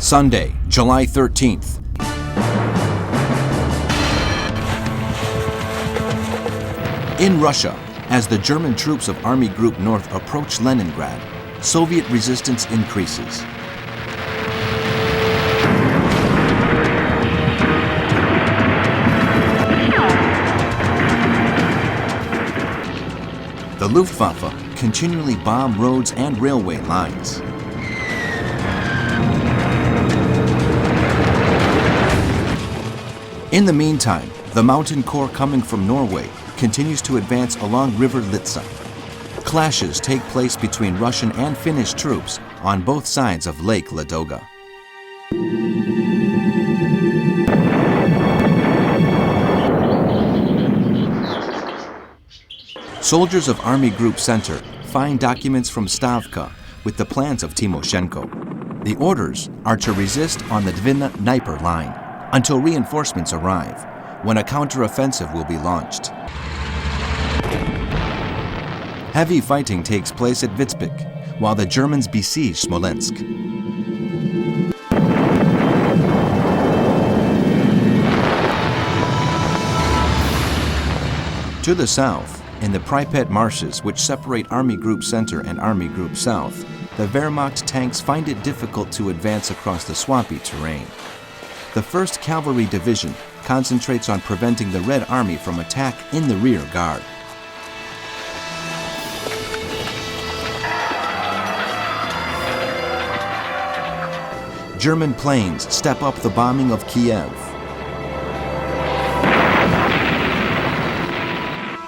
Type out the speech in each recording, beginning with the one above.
Sunday, July 13th. In Russia, as the German troops of Army Group North approach Leningrad, Soviet resistance increases. The Luftwaffe continually bomb roads and railway lines. In the meantime, the mountain corps coming from Norway continues to advance along River Litsa. Clashes take place between Russian and Finnish troops on both sides of Lake Ladoga. Soldiers of Army Group Center find documents from Stavka with the plans of Timoshenko. The orders are to resist on the Dvina-Dnieper line until reinforcements arrive, when a counteroffensive will be launched. Heavy fighting takes place at Vitebsk, while the Germans besiege Smolensk. To the south, in the Pripyat marshes which separate Army Group Center and Army Group South, the Wehrmacht tanks find it difficult to advance across the swampy terrain. The 1st Cavalry Division concentrates on preventing the Red Army from attack in the rear guard. German planes step up the bombing of Kiev.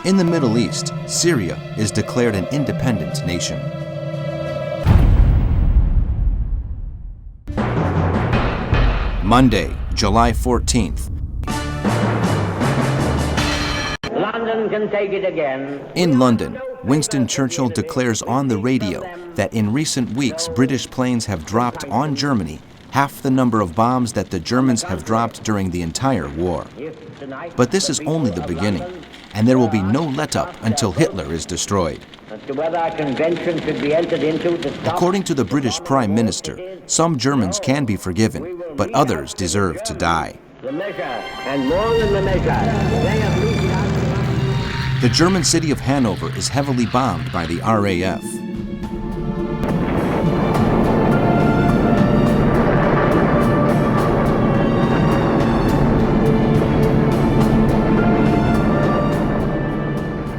In the Middle East, Syria is declared an independent nation. Monday, July 14th. London can take it again. In London, Winston Churchill declares on the radio that in recent weeks British planes have dropped on Germany half the number of bombs that the Germans have dropped during the entire war. But this is only the beginning, and there will be no let-up until Hitler is destroyed. According to the British Prime Minister, some Germans can be forgiven, but others deserve to die. The German city of Hanover is heavily bombed by the RAF.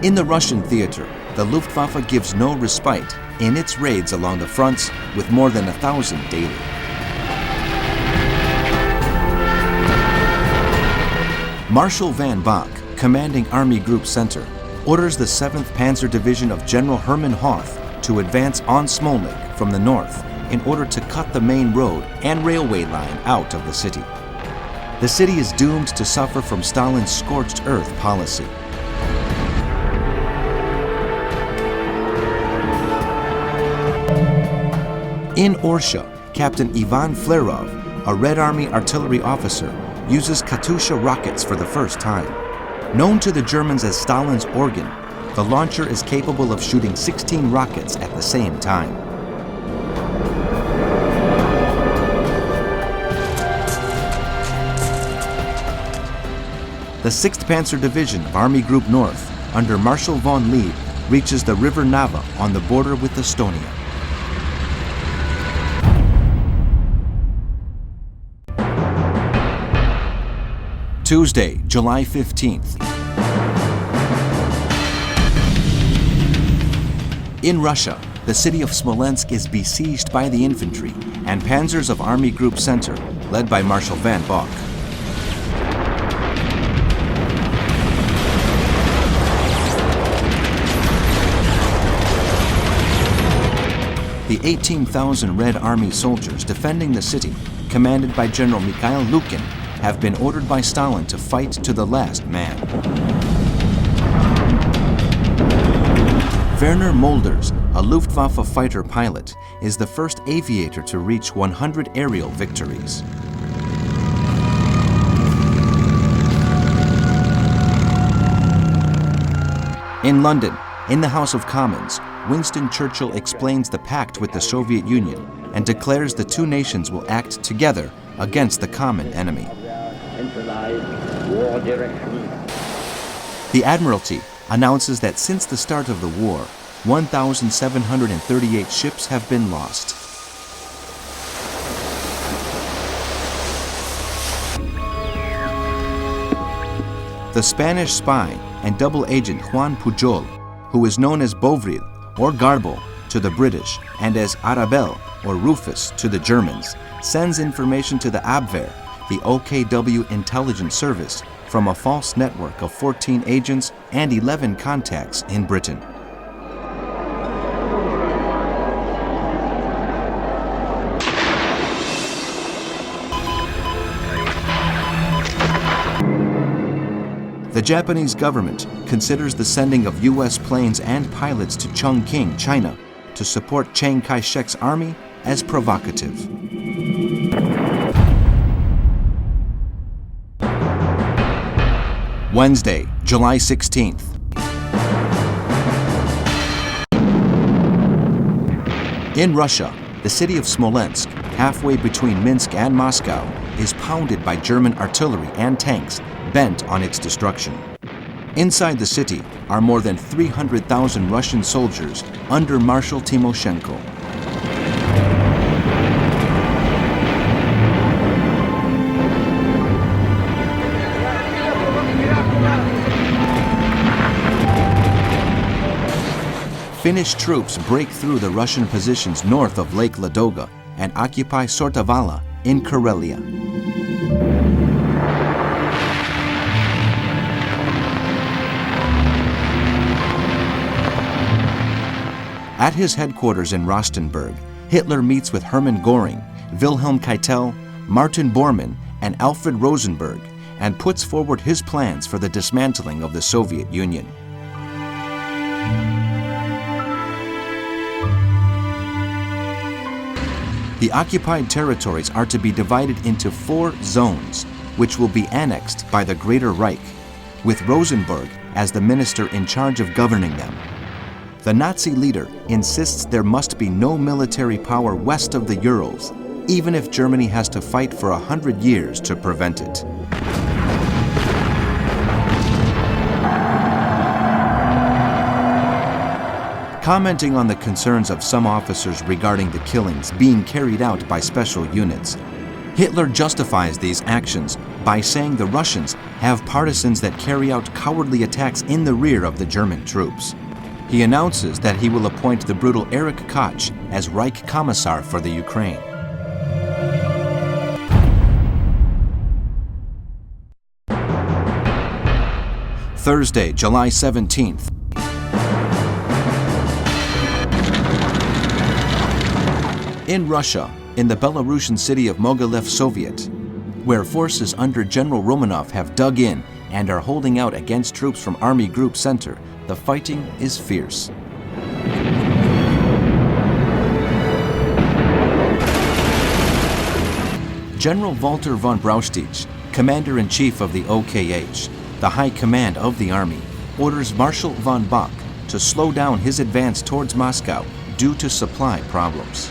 In the Russian theater, the Luftwaffe gives no respite in its raids along the fronts, with more than 1,000 daily. Marshal von Bock, commanding Army Group Center, orders the 7th Panzer Division of General Hermann Hoth to advance on Smolensk from the north in order to cut the main road and railway line out of the city. The city is doomed to suffer from Stalin's scorched earth policy. In Orsha, Captain Ivan Flerov, a Red Army artillery officer, uses Katyusha rockets for the first time. Known to the Germans as Stalin's organ, the launcher is capable of shooting 16 rockets at the same time. The 6th Panzer Division of Army Group North, under Marshal von Lieb, reaches the River Nava on the border with Estonia. Tuesday, July 15th. In Russia, the city of Smolensk is besieged by the infantry and panzers of Army Group Center, led by Marshal von Bock. The 18,000 Red Army soldiers defending the city, commanded by General Mikhail Lukin, have been ordered by Stalin to fight to the last man. Werner Molders, a Luftwaffe fighter pilot, is the first aviator to reach 100 aerial victories. In London, in the House of Commons, Winston Churchill explains the pact with the Soviet Union and declares the two nations will act together against the common enemy. War direction. The Admiralty announces that since the start of the war, 1,738 ships have been lost. The Spanish spy and double agent Juan Pujol, who is known as Bovril or Garbo to the British and as Arabel or Rufus to the Germans, sends information to the Abwehr, the OKW intelligence service, from a false network of 14 agents and 11 contacts in Britain. The Japanese government considers the sending of U.S. planes and pilots to Chongqing, China, to support Chiang Kai-shek's army as provocative. Wednesday, July 16th. In Russia, the city of Smolensk, halfway between Minsk and Moscow, is pounded by German artillery and tanks bent on its destruction. Inside the city are more than 300,000 Russian soldiers under Marshal Timoshenko. Finnish troops break through the Russian positions north of Lake Ladoga and occupy Sortavala in Karelia. At his headquarters in Rostenburg, Hitler meets with Hermann Göring, Wilhelm Keitel, Martin Bormann, and Alfred Rosenberg, and puts forward his plans for the dismantling of the Soviet Union. The occupied territories are to be divided into 4 zones, which will be annexed by the Greater Reich, with Rosenberg as the minister in charge of governing them. The Nazi leader insists there must be no military power west of the Urals, even if Germany has to fight for 100 years to prevent it. Commenting on the concerns of some officers regarding the killings being carried out by special units, Hitler justifies these actions by saying the Russians have partisans that carry out cowardly attacks in the rear of the German troops. He announces that he will appoint the brutal Erich Koch as Reich Commissar for the Ukraine. Thursday, July 17th. In Russia, in the Belarusian city of Mogilev Soviet, where forces under General Romanov have dug in and are holding out against troops from Army Group Center, the fighting is fierce. General Walter von Braustich, Commander-in-Chief of the OKH, the high command of the army, orders Marshal von Bock to slow down his advance towards Moscow due to supply problems.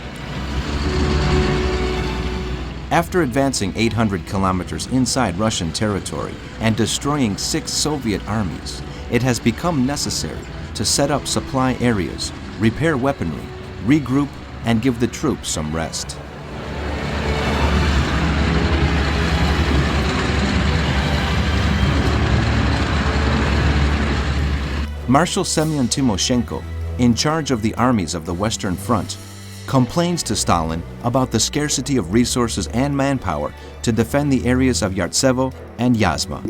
After advancing 800 kilometers inside Russian territory and destroying 6 Soviet armies, it has become necessary to set up supply areas, repair weaponry, regroup, and give the troops some rest. Marshal Semyon Timoshenko, in charge of the armies of the Western Front, complains to Stalin about the scarcity of resources and manpower to defend the areas of Yartsevo and Yazma.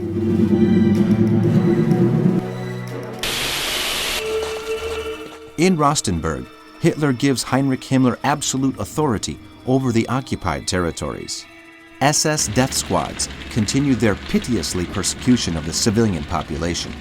In Rostenburg, Hitler gives Heinrich Himmler absolute authority over the occupied territories. SS death squads continue their piteously persecution of the civilian population.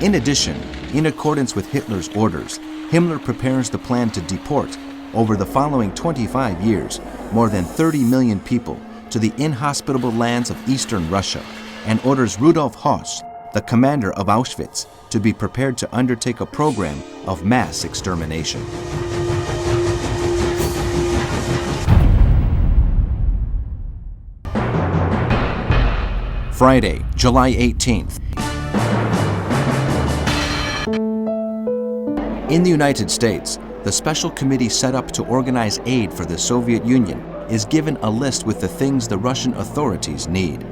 In addition, in accordance with Hitler's orders, Himmler prepares the plan to deport, over the following 25 years, more than 30 million people to the inhospitable lands of eastern Russia, and orders Rudolf Höss, the commander of Auschwitz, to be prepared to undertake a program of mass extermination. Friday, July 18th. In the United States, the special committee set up to organize aid for the Soviet Union is given a list with the things the Russian authorities need.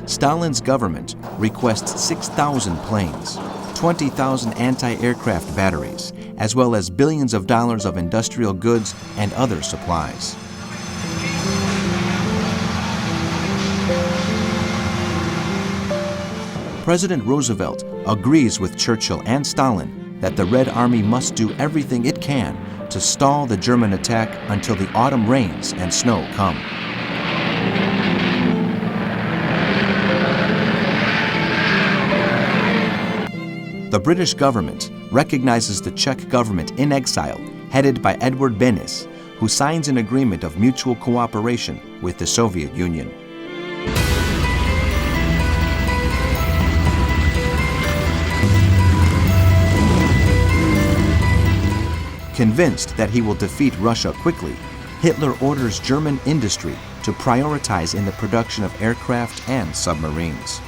Stalin's government requests 6,000 planes, 20,000 anti-aircraft batteries, as well as billions of dollars of industrial goods and other supplies. President Roosevelt agrees with Churchill and Stalin that the Red Army must do everything it can to stall the German attack until the autumn rains and snow come. The British government recognizes the Czech government in exile, headed by Edward Benes, who signs an agreement of mutual cooperation with the Soviet Union. Convinced that he will defeat Russia quickly, Hitler orders German industry to prioritize in the production of aircraft and submarines.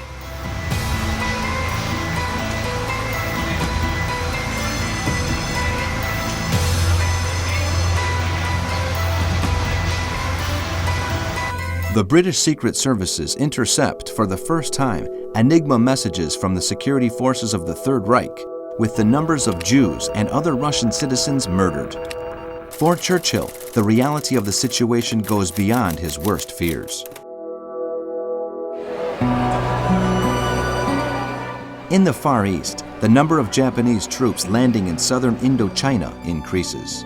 The British Secret Services intercept for the first time Enigma messages from the security forces of the Third Reich with the numbers of Jews and other Russian citizens murdered. For Churchill, the reality of the situation goes beyond his worst fears. In the Far East, the number of Japanese troops landing in southern Indochina increases.